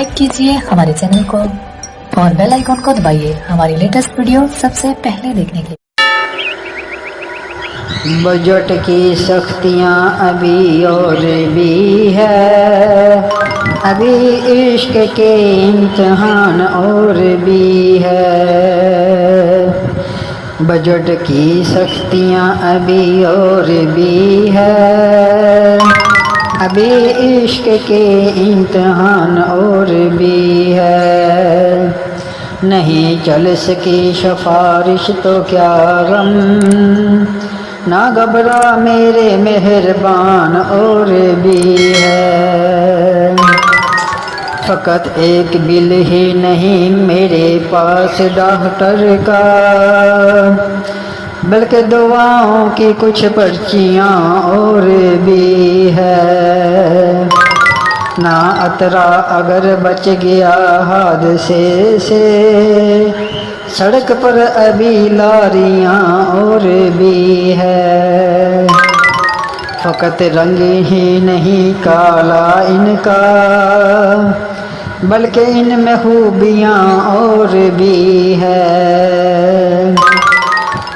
Subscribe कीजिए हमारे channel को और बेल आइकन को दबाइए हमारी लेटेस्ट वीडियो सबसे पहले देखने के लिए। बजट की सख्तियाँ अभी और भी है, अभी इश्क के इम्तिहान और भी है। बजट की सख्तियाँ अभी और भी है, अभी इश्क के इम्तिहान और भी है। नहीं चल सकी सिफारिश तो क्या गम, ना घबरा मेरे मेहरबान और भी है। फकत एक बिल ही नहीं मेरे पास डॉक्टर का, बल्कि दुआओं की कुछ पर्चियाँ और भी है। ना अतरा अगर बच गया हादसे से, सड़क पर अभी लारियाँ और भी है। फकत रंग ही नहीं काला इनका, बल्कि इनमें खूबियाँ और भी है।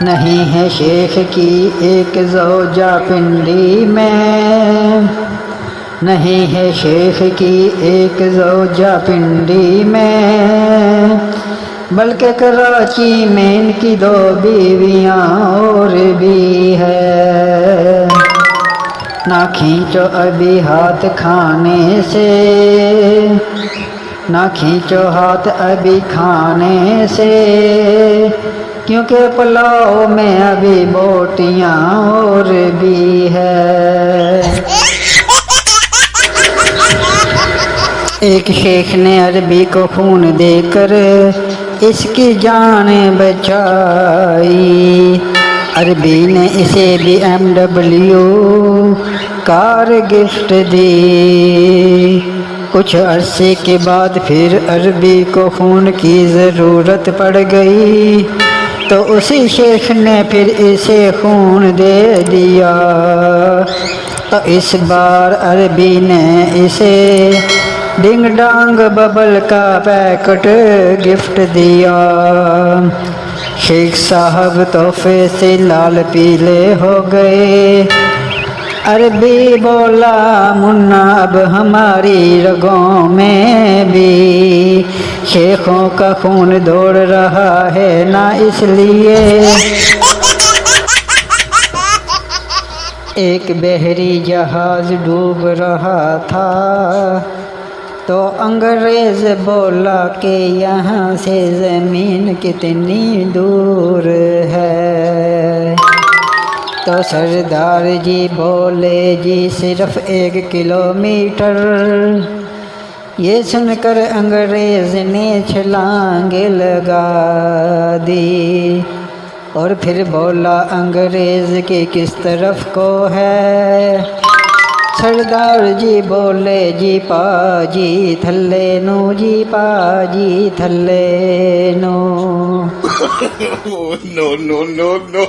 नहीं है शेख की एक ज़ौजा पिंडी में, नहीं है शेख की एक ज़ौजा पिंडी में, बल्कि कराची में इनकी दो बीवियाँ और भी है। ना खींचो अभी हाथ खाने से, ना खींचो हाथ अभी खाने से, क्योंकि पुलाव में अभी बोटियाँ और भी है। एक शेख ने अरबी को खून देकर इसकी जान बचाई, अरबी ने इसे BMW कार गिफ्ट दी। कुछ अरसे के बाद फिर अरबी को खून की ज़रूरत पड़ गई, तो उसी शेख ने फिर इसे खून दे दिया। तो इस बार अरबी ने इसे डिंग डांग बबल का पैकेट गिफ्ट दिया। शेख साहब तोहफे से लाल पीले हो गए। अरबी बोला मुन्ना अब हमारी रगों में भी शेखों का खून दौड़ रहा है ना, इसलिए एक बहरी जहाज डूब रहा था, तो अंग्रेज बोला कि यहाँ से ज़मीन कितनी दूर है। तो सरदार जी बोले जी सिर्फ 1 किलोमीटर। ये सुनकर अंग्रेज ने छलांगे लगा दी, और फिर बोला अंग्रेज की किस तरफ को है। सरदार जी बोले जी पाजी थल्ले नो, जी पाजी थल्ले no. No, no, no, no.